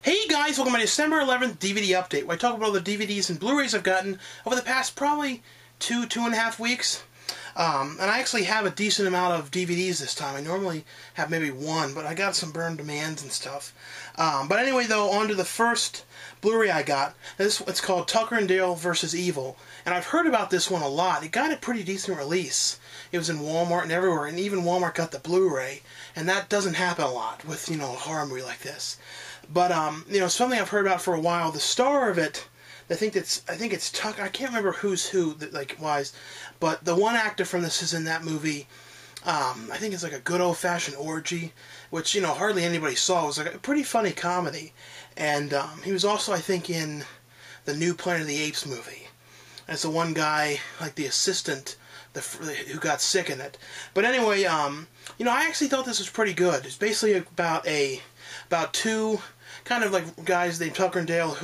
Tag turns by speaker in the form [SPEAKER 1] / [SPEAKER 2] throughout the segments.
[SPEAKER 1] Hey guys, welcome to my December 11th DVD update, where I talk about all the DVDs and Blu-rays I've gotten over the past probably two and a half weeks. And I actually have a decent amount of DVDs this time. I normally have maybe one, but I got some burn demands and stuff. But anyway, though, on to the first Blu-ray I got. It's called Tucker and Dale vs. Evil. And I've heard about this one a lot. It got a pretty decent release. It was in Walmart and everywhere, and even Walmart got the Blu-ray. And that doesn't happen a lot with, a horror movie like this. But, something I've heard about for a while. The star of it, I think it's Tucker. I can't remember who's who, wise. But the one actor from this is in that movie. I think it's like a good old-fashioned orgy, which, hardly anybody saw. It was like a pretty funny comedy. And he was also, I think, in the new Planet of the Apes movie. As the one guy, like the assistant, who got sick in it. But anyway, I actually thought this was pretty good. It's basically about two kind of like guys named Tucker and Dale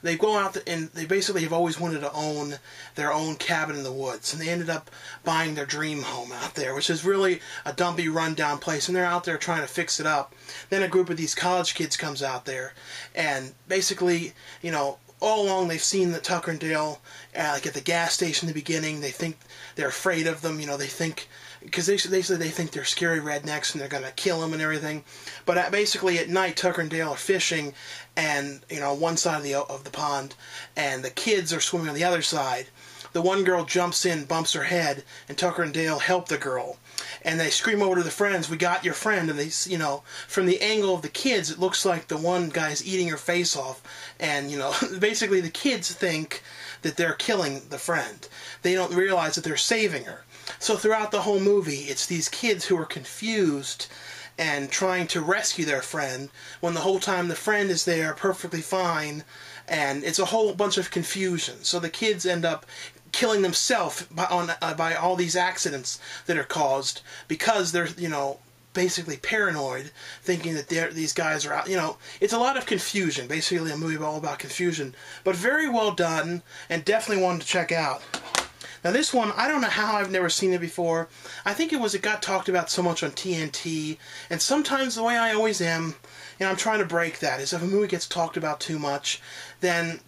[SPEAKER 1] they go out and they basically have always wanted to own their own cabin in the woods, and they ended up buying their dream home out there, which is really a dumpy, rundown place, and they're out there trying to fix it up. Then a group of these college kids comes out there, and basically, all along they've seen the Tucker and Dale like at the gas station in the beginning. They think they're afraid of them. They think, because they say they think they're scary rednecks and they're going to kill them and everything. But basically at night, Tucker and Dale are fishing, and one side of the pond, and the kids are swimming on the other side. The one girl jumps in, bumps her head, and Tucker and Dale help the girl. And they scream over to the friends, "We got your friend." And they, from the angle of the kids, it looks like the one guy's eating her face off. And, basically the kids think that they're killing the friend. They don't realize that they're saving her. So throughout the whole movie, it's these kids who are confused and trying to rescue their friend, when the whole time the friend is there perfectly fine, and it's a whole bunch of confusion. So the kids end up killing themselves by all these accidents that are caused because they're, basically paranoid, thinking that these guys are out. It's a lot of confusion. Basically a movie all about confusion, but very well done, and definitely one to check out. Now this one, I don't know how I've never seen it before. I think it got talked about so much on TNT, and sometimes the way I always am, and I'm trying to break that, is if a movie gets talked about too much, then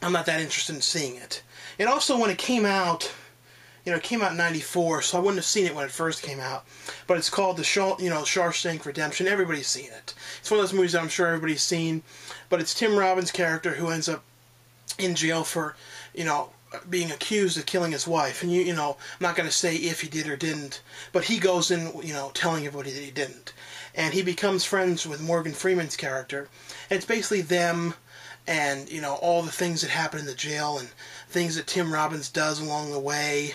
[SPEAKER 1] I'm not that interested in seeing it. And also when it came out, it came out in '94, so I wouldn't have seen it when it first came out. But it's called the Shawshank Redemption. Everybody's seen it. It's one of those movies that I'm sure everybody's seen. But it's Tim Robbins' character who ends up in jail for, being accused of killing his wife. And, I'm not going to say if he did or didn't, but he goes in, telling everybody that he didn't. And he becomes friends with Morgan Freeman's character. And it's basically them and, all the things that happen in the jail and things that Tim Robbins does along the way.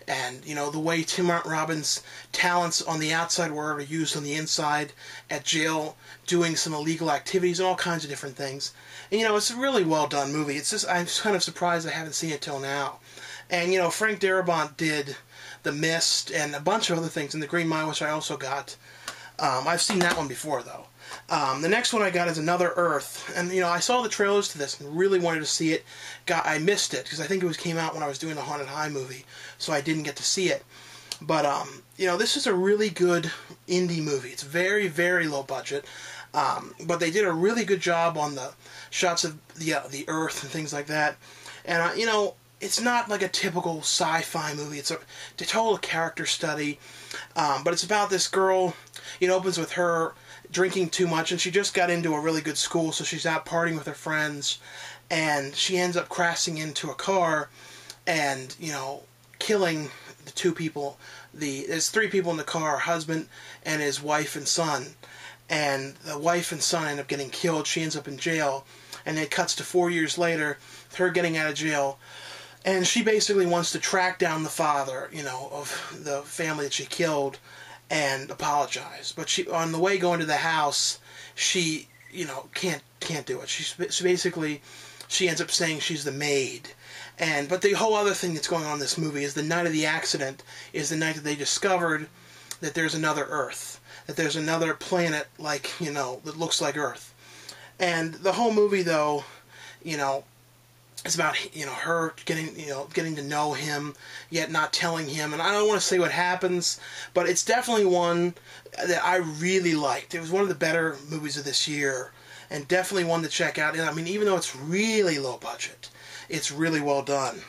[SPEAKER 1] And, the way Tim Robbins' talents on the outside were used on the inside at jail, doing some illegal activities and all kinds of different things. And, it's a really well done movie. It's just, I'm kind of surprised I haven't seen it till now. And, Frank Darabont did The Mist and a bunch of other things, and The Green Mile, which I also got. I've seen that one before, though. The next one I got is Another Earth, and I saw the trailers to this and really wanted to see it. I missed it because I think it came out when I was doing the Haunted High movie, so I didn't get to see it. But this is a really good indie movie. It's very, very low budget, but they did a really good job on the shots of the Earth and things like that. And it's not like a typical sci-fi movie. It's a total character study, but it's about this girl. It opens with her drinking too much, and she just got into a really good school, so she's out partying with her friends, and she ends up crashing into a car and, killing the two people. There's three people in the car, her husband and his wife and son, and the wife and son end up getting killed. She ends up in jail, and it cuts to 4 years later, her getting out of jail, and she basically wants to track down the father, of the family that she killed, and apologize. But she, on the way going to the house, she, can't do it. She basically, she ends up saying she's the maid. But the whole other thing that's going on in this movie is the night of the accident is the night that they discovered that there's another Earth, that there's another planet like, that looks like Earth. And the whole movie, though, it's about, her getting to know him, yet not telling him. And I don't want to say what happens, but it's definitely one that I really liked. It was one of the better movies of this year. and definitely one to check out. And I mean, even though it's really low budget, it's really well done.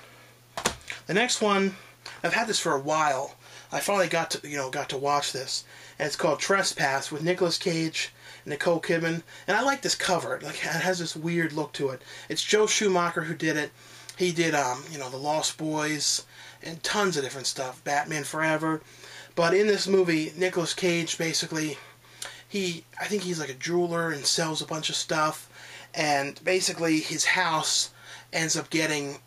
[SPEAKER 1] The next one, I've had this for a while. I finally got to watch this, and it's called Tresspass with Nicolas Cage and Nicole Kidman. And I like this cover. Like, it has this weird look to it. It's Joe Schumacher who did it. He did The Lost Boys and tons of different stuff, Batman Forever. But in this movie, Nicolas Cage basically, I think he's like a jeweler and sells a bunch of stuff, and basically his house ends up getting,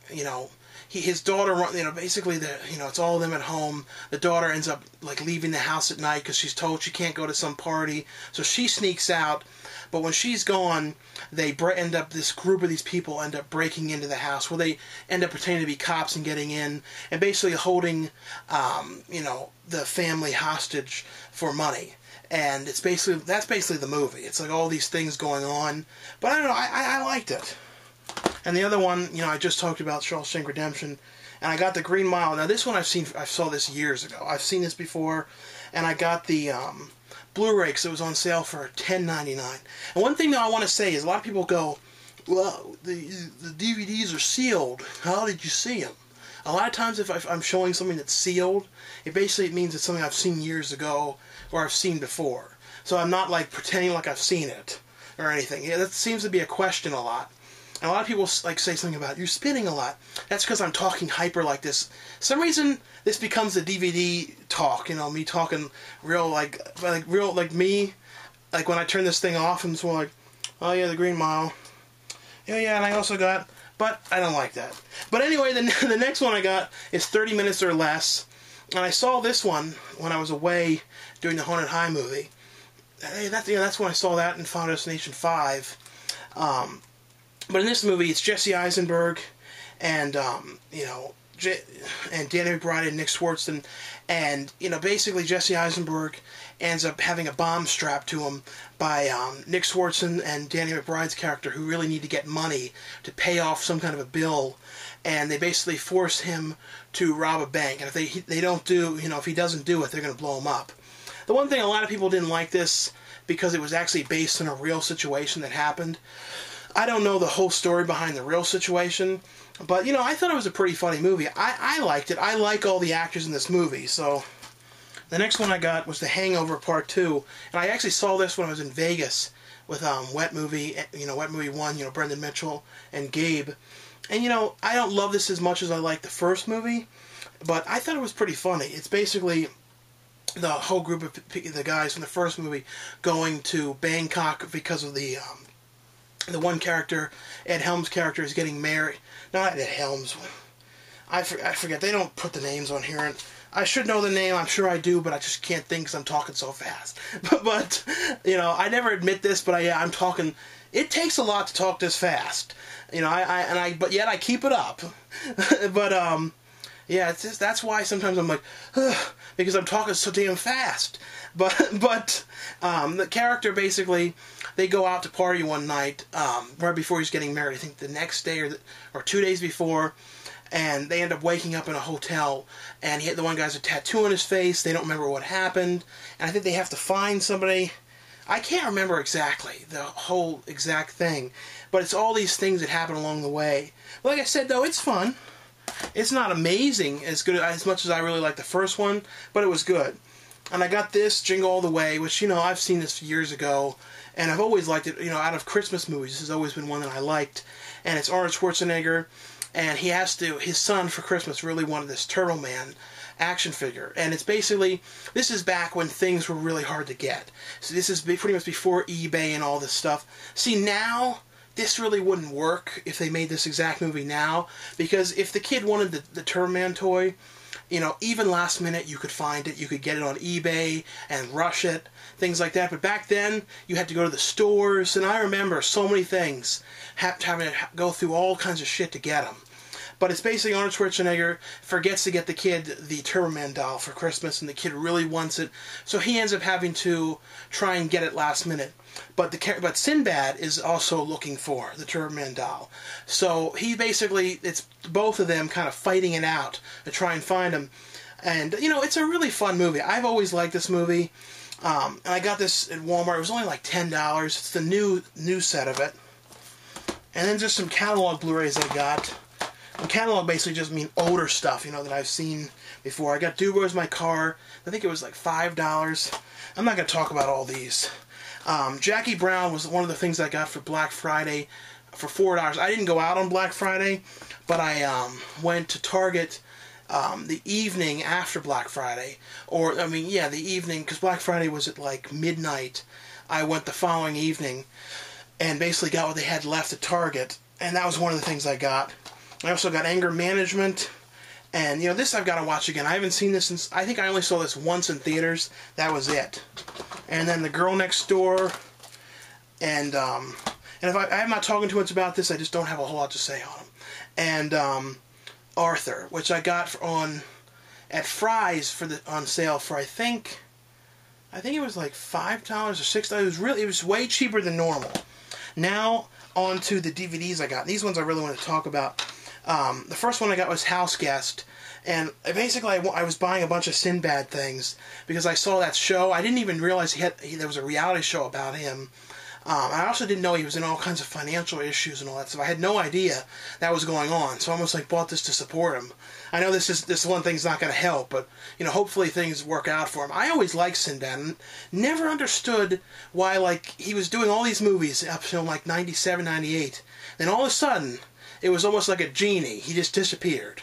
[SPEAKER 1] his daughter, basically it's all of them at home. The daughter ends up like leaving the house at night because she's told she can't go to some party, so she sneaks out. But when she's gone, this group of these people end up breaking into the house. Well, they end up pretending to be cops and getting in, and basically holding, the family hostage for money. And that's basically the movie. It's like all these things going on. But I don't know, I liked it. And the other one, I just talked about Shawshank Redemption, and I got the Green Mile. Now this one I saw this years ago. I've seen this before, and I got the Blu-ray because it was on sale for $10.99. And one thing that I want to say is a lot of people go, well, the DVDs are sealed. How did you see them? A lot of times if I'm showing something that's sealed, it basically means it's something I've seen years ago or I've seen before. So I'm not like pretending like I've seen it or anything. Yeah, that seems to be a question a lot. And a lot of people like say something about, you're spitting a lot. That's because I'm talking hyper like this. For some reason, this becomes a DVD talk. Me talking real like me. Like when I turn this thing off, I'm just more like, oh yeah, the Green Mile. Yeah, and I also got, but I don't like that. But anyway, the next one I got is 30 Minutes or Less. And I saw this one when I was away doing the Haunted High movie. Hey, that's when I saw that in Final Destination 5. But in this movie, it's Jesse Eisenberg and, and Danny McBride and Nick Swardson. And, basically Jesse Eisenberg ends up having a bomb strapped to him by Nick Swardson and Danny McBride's character, who really need to get money to pay off some kind of a bill. And they basically force him to rob a bank. And if they don't do, if he doesn't do it, they're going to blow him up. The one thing, a lot of people didn't like this because it was actually based on a real situation that happened. I don't know the whole story behind the real situation, but, I thought it was a pretty funny movie. I liked it. I like all the actors in this movie, so the next one I got was The Hangover Part 2, and I actually saw this when I was in Vegas with Wet Movie 1, Brendan Mitchell and Gabe. And, I don't love this as much as I like the first movie, but I thought it was pretty funny. It's basically the whole group of the guys from the first movie going to Bangkok because of the one character, Ed Helms' character, is getting married. Not Ed Helms. I forget. They don't put the names on here. And I should know the name. I'm sure I do, but I just can't think because I'm talking so fast. but I never admit this, but I'm talking. It takes a lot to talk this fast. But yet I keep it up. but yeah, it's just, that's why sometimes I'm like, ugh, because I'm talking so damn fast. But the character basically, they go out to party one night right before he's getting married. I think the next day or 2 days before, and they end up waking up in a hotel. And the one guy's a tattoo on his face. They don't remember what happened, and I think they have to find somebody. I can't remember exactly the whole exact thing, but it's all these things that happen along the way. But like I said, though, it's fun. It's not amazing as much as I really like the first one, but it was good. And I got this, Jingle All the Way, which, I've seen this years ago, and I've always liked it. Out of Christmas movies, this has always been one that I liked. And it's Arnold Schwarzenegger, and his son for Christmas really wanted this Turbo Man action figure. And it's basically, this is back when things were really hard to get. So this is pretty much before eBay and all this stuff. See, now, this really wouldn't work if they made this exact movie now, because if the kid wanted the Turbo Man toy, even last minute you could find it, you could get it on eBay and rush it, things like that. But back then, you had to go to the stores, and I remember so many things, having to go through all kinds of shit to get them. But it's basically Arnold Schwarzenegger forgets to get the kid the Turbo Man doll for Christmas, and the kid really wants it, so he ends up having to try and get it last minute. But Sinbad is also looking for the Turbo Man doll. So he basically, it's both of them kind of fighting it out to try and find him. And, it's a really fun movie. I've always liked this movie. And I got this at Walmart. It was only like $10. It's the new set of it. And then just some catalog Blu-rays I got. And catalog basically just mean older stuff, you know, that I've seen before. I got Do Where's My Car. I think it was like $5. I'm not going to talk about all these. Jackie Brown was one of the things I got for Black Friday for $4. I didn't go out on Black Friday, but I went to Target the evening after Black Friday. Or, I mean, yeah, the evening, because Black Friday was at like midnight. I went the following evening and basically got what they had left at Target. And that was one of the things I got. I also got Anger Management. And, you know, this I've got to watch again. I haven't seen this since, I think I only saw this once in theaters. That was it. And then The Girl Next Door. And if I'm not talking too much about this, I just don't have a whole lot to say on them. And Arthur, which I got at Fry's on sale for I think it was like $5 or $6. It was way cheaper than normal. Now on to the DVDs I got. These ones I really want to talk about. The first one I got was House Guest, and basically I was buying a bunch of Sinbad things because I saw that show. I didn't even realize there was a reality show about him. I also didn't know he was in all kinds of financial issues and all that stuff. I had no idea that was going on, so I almost like bought this to support him. I know this one thing's not going to help, but you know, hopefully things work out for him. I always liked Sinbad and never understood why like he was doing all these movies up until like 97, 98. Then all of a sudden, it was almost like a genie. He just disappeared.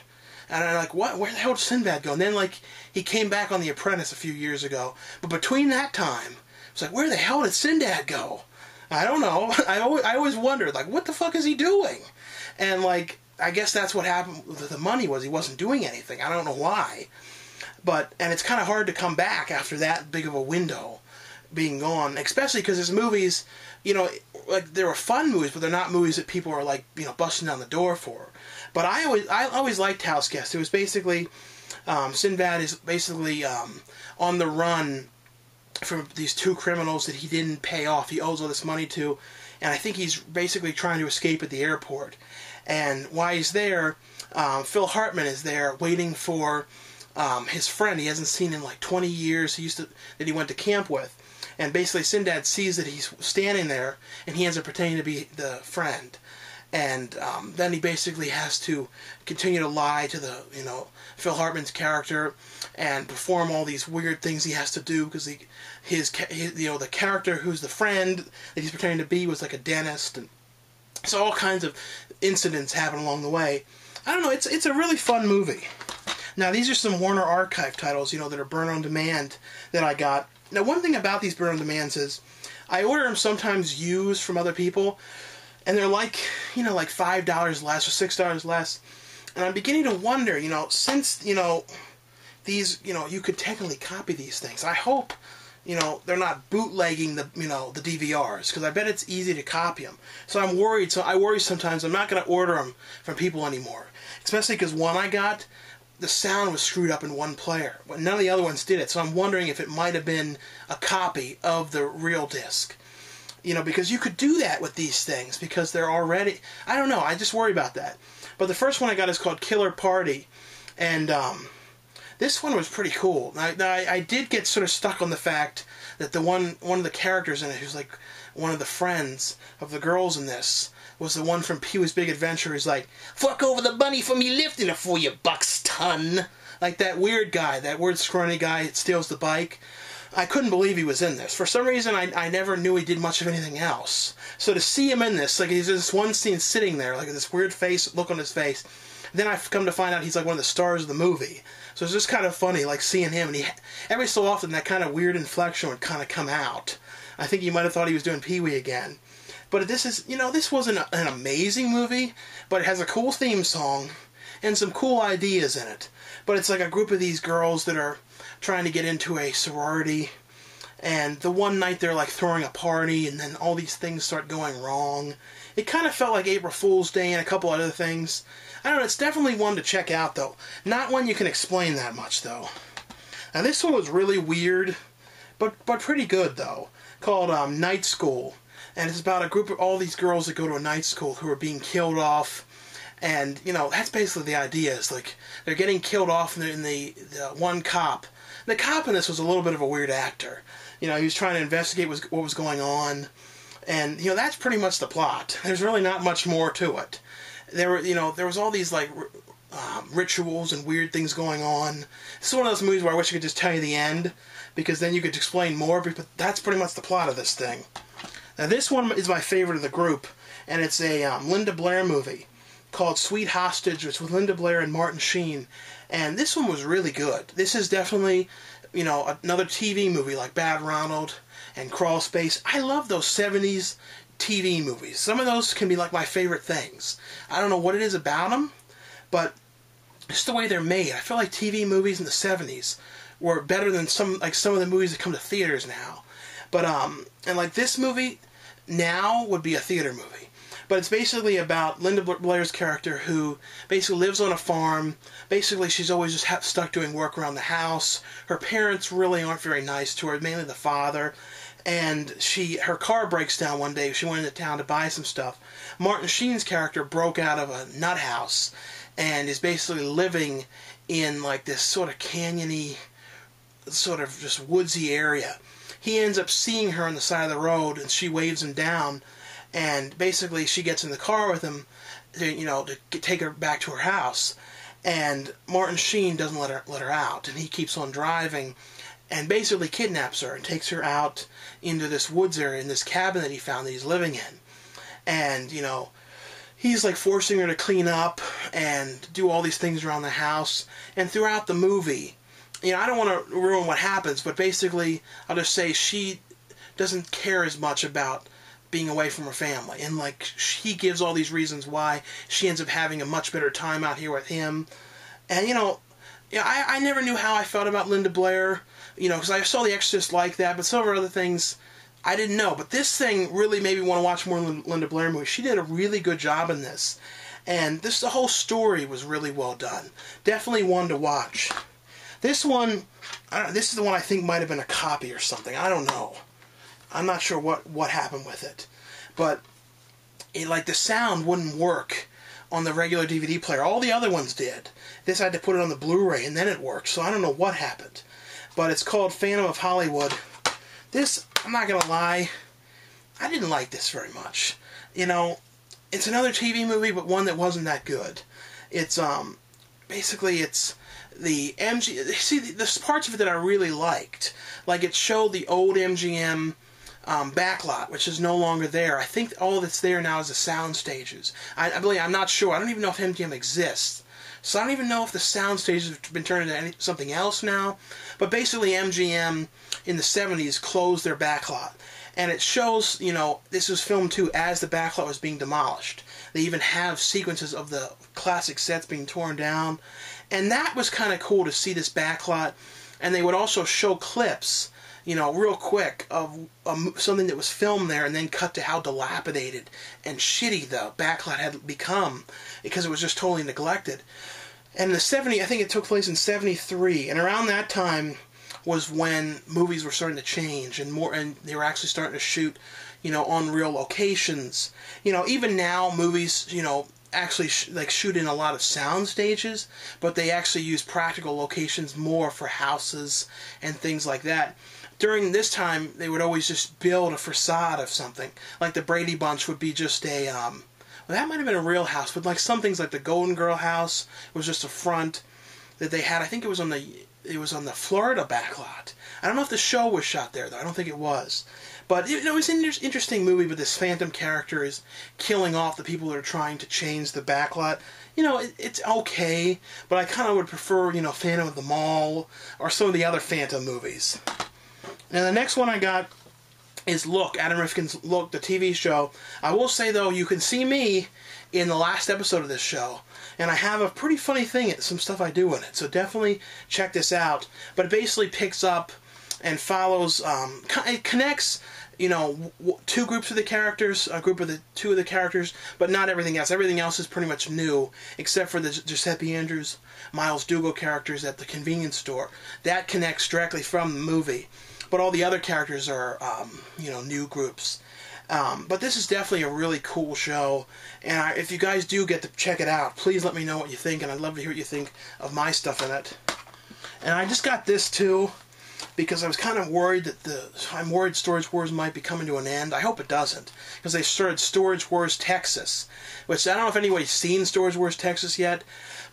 [SPEAKER 1] And I'm like, what? Where the hell did Sinbad go? And then like he came back on The Apprentice a few years ago. But between that time, it's like, where the hell did Sinbad go? I don't know. I always wondered, like, what the fuck is he doing? And, like, I guess that's what happened with the money was he wasn't doing anything. I don't know why. And it's kind of hard to come back after that big of a window being gone, especially because his movies, you know, like, they were fun movies, but they're not movies that people are, like, you know, busting down the door for. But I always liked House Guest. It was basically, Sinbad is basically on the run from these two criminals that he didn't pay off. He owes all this money to, and I think he's basically trying to escape at the airport. And while he's there, Phil Hartman is there waiting for his friend he hasn't seen in like 20 years. That he went to camp with. And basically Sinbad sees that he's standing there, and he ends up pretending to be the friend. And then he basically has to continue to lie to Phil Hartman's character and perform all these weird things he has to do because the character who's the friend that he's pretending to be was like a dentist, and so all kinds of incidents happen along the way. I don't know. It's a really fun movie. Now these are some Warner Archive titles, that are burn on demand that I got. Now one thing about these burn on demands is I order them sometimes used from other people. And they're like, like $5 less or $6 less. And I'm beginning to wonder, since, these, you could technically copy these things. I hope, they're not bootlegging the DVRs, because I bet it's easy to copy them. So I'm worried. So I worry sometimes I'm not going to order them from people anymore. Especially because one I got, the sound was screwed up in one player. But none of the other ones did it. So I'm wondering if it might have been a copy of the real disc. Because you could do that with these things because they're already... I don't know. I just worry about that. But the first one I got is called Killer Party. And this one was pretty cool. Now, I did get sort of stuck on the fact that one of the characters in it, who's like one of the friends of the girls in this, was the one from Pee-wee's Big Adventure who's like, "Fuck over the bunny for me lifting it for you, Buxton." Like that weird guy, that weird scrawny guy that steals the bike. I couldn't believe he was in this. For some reason, I never knew he did much of anything else. So to see him in this, like he's in this one scene sitting there, like this weird look on his face. Then I've come to find out he's like one of the stars of the movie. So it's just kind of funny, like seeing him. And every so often, that kind of weird inflection would kind of come out. I think you might have thought he was doing Pee-wee again. But this is, this wasn't an amazing movie, but it has a cool theme song and some cool ideas in it. But it's like a group of these girls that are trying to get into a sorority, and the one night they're like throwing a party, and then all these things start going wrong. It kind of felt like April Fool's Day and a couple other things. I don't know, it's definitely one to check out though. Not one you can explain that much though. Now this one was really weird, but pretty good though, called Night School. And it's about a group of all these girls that go to a night school who are being killed off. And, that's basically the idea. Is like they're getting killed off, and the one cop The cop in this was a little bit of a weird actor. You know, he was trying to investigate what was going on, and you know, that's pretty much the plot. There's really not much more to it. There was all these like rituals and weird things going on. It's one of those movies where I wish I could just tell you the end, because then you could explain more. But that's pretty much the plot of this thing. Now, this one is my favorite of the group, and it's a Linda Blair movie called Sweet Hostage. It's with Linda Blair and Martin Sheen, and this one was really good. This is definitely, you know, another TV movie like Bad Ronald and Crawl Space. I love those 70s TV movies. Some of those can be like my favorite things. I don't know what it is about them, but just the way they're made. I feel like TV movies in the 70s were better than some of the movies that come to theaters now. But and like this movie now would be a theater movie. But it's basically about Linda Blair's character, who basically lives on a farm. Basically, she's always just stuck doing work around the house. Her parents really aren't very nice to her, mainly the father. And her car breaks down one day. She went into town to buy some stuff. Martin Sheen's character broke out of a nut house and is basically living in like this sort of canyony, sort of just woodsy area. He ends up seeing her on the side of the road, and she waves him down. And basically, she gets in the car with him, to take her back to her house. And Martin Sheen doesn't let her out, and he keeps on driving, and basically kidnaps her and takes her out into this woods area in this cabin that he found that he's living in. And he's like forcing her to clean up and do all these things around the house. And throughout the movie, I don't want to ruin what happens, but basically, I'll just say she doesn't care as much about being away from her family, and like he gives all these reasons why she ends up having a much better time out here with him. And I never knew how I felt about Linda Blair, because I saw The Exorcist like that, but some of her other things I didn't know. But this thing really made me want to watch more Linda Blair movies. She did a really good job in this, and the whole story was really well done. Definitely one to watch. This one, this is the one I think might have been a copy or something. I don't know. I'm not sure what happened with it, but the sound wouldn't work on the regular DVD player. All the other ones did. This I had to put it on the Blu-ray, and then it worked. So I don't know what happened, but it's called Phantom of Hollywood. This, I'm not gonna lie, I didn't like this very much. It's another TV movie, but one that wasn't that good. It's basically it's the MG. See, there's parts of it that I really liked. Like it showed the old MGM backlot, which is no longer there. I think all that's there now is the sound stages. I'm not sure. I don't even know if MGM exists. So I don't even know if the sound stages have been turned into something else now. But basically MGM in the 70s closed their backlot. And it shows, this was filmed too as the backlot was being demolished. They even have sequences of the classic sets being torn down. And that was kind of cool to see this backlot. And they would also show clips, real quick of something that was filmed there, and then cut to how dilapidated and shitty the backlot had become because it was just totally neglected. And in the 70s, I think it took place in 73, and around that time was when movies were starting to change and they were actually starting to shoot, on real locations. Even now movies, actually shoot in a lot of sound stages, but they actually use practical locations more for houses and things like that. During this time, they would always just build a facade of something. Like the Brady Bunch would be just a, well, that might have been a real house, but like some things like the Golden Girl house was just a front that they had. I think it was on the Florida backlot. I don't know if the show was shot there, though. I don't think it was. But it was an interesting movie, but this phantom character is killing off the people that are trying to change the backlot. It's okay, but I kind of would prefer, Phantom of the Mall or some of the other Phantom movies. Now, the next one I got is Look, Adam Rifkin's Look, the TV show. I will say, though, you can see me in the last episode of this show, and I have a pretty funny thing, some stuff I do in it, so definitely check this out. But it basically picks up and follows, it connects, two groups of the characters, two of the characters, but not everything else. Everything else is pretty much new, except for the Giuseppe Andrews, Miles Dougal characters at the convenience store. That connects directly from the movie. But all the other characters are, new groups. But this is definitely a really cool show. And if you guys do get to check it out, please let me know what you think. And I'd love to hear what you think of my stuff in it. And I just got this too, because I was kind of worried that I'm worried Storage Wars might be coming to an end. I hope it doesn't, because they started Storage Wars Texas, which I don't know if anybody's seen Storage Wars Texas yet,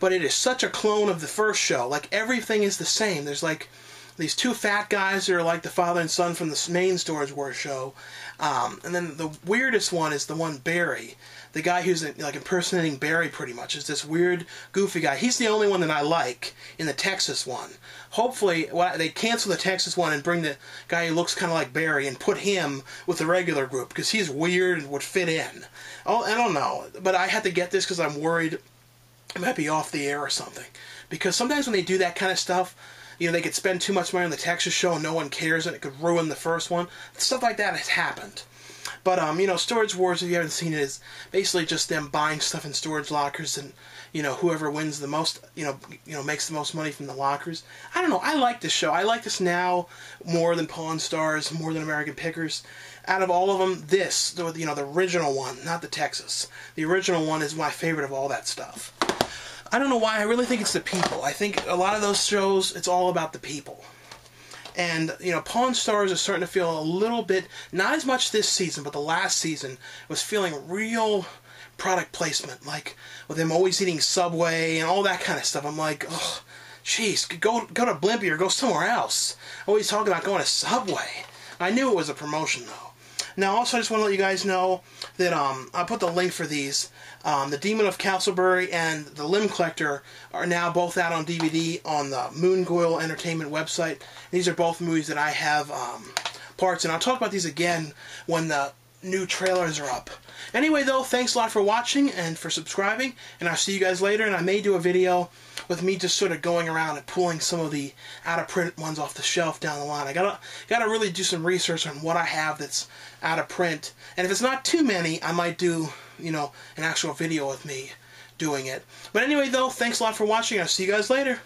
[SPEAKER 1] but it is such a clone of the first show. Like, everything is the same. There's like these two fat guys that are like the father and son from the main Storage Wars show, and then the weirdest one is the one Barry. The guy who's like impersonating Barry pretty much is this weird, goofy guy. He's the only one that I like in the Texas one. Hopefully, they cancel the Texas one and bring the guy who looks kind of like Barry and put him with the regular group, because he's weird and would fit in. Oh, I don't know, but I had to get this because I'm worried it might be off the air or something. Because sometimes when they do that kind of stuff, you know, they could spend too much money on the Texas show and no one cares, and it could ruin the first one. Stuff like that has happened. But, you know, Storage Wars, if you haven't seen it, is basically just them buying stuff in storage lockers, and, you know, whoever wins the most, you know, makes the most money from the lockers. I don't know. I like this show. I like this now more than Pawn Stars, more than American Pickers. Out of all of them, this, you know, the original one, not the Texas. The original one is my favorite of all that stuff. I don't know why. I really think it's the people. I think a lot of those shows, it's all about the people. And, you know, Pawn Stars is starting to feel a little bit, not as much this season, but the last season was feeling real product placement. Like, with them always eating Subway and all that kind of stuff. I'm like, oh, jeez, go to Blimpie or go somewhere else. Always talking about going to Subway. I knew it was a promotion, though. Now, also, I just want to let you guys know that I put the link for these. The Demon of Castleberry and The Limb Collector are now both out on DVD on the Moongoil Entertainment website. These are both movies that I have parts in. I'll talk about these again when the new trailers are up. Anyway, though, thanks a lot for watching and for subscribing, and I'll see you guys later. And I may do a video with me just sort of going around and pulling some of the out-of-print ones off the shelf down the line. I gotta really do some research on what I have that's out of print, and if it's not too many, I might do, you know, an actual video with me doing it. But anyway, though, thanks a lot for watching. I'll see you guys later.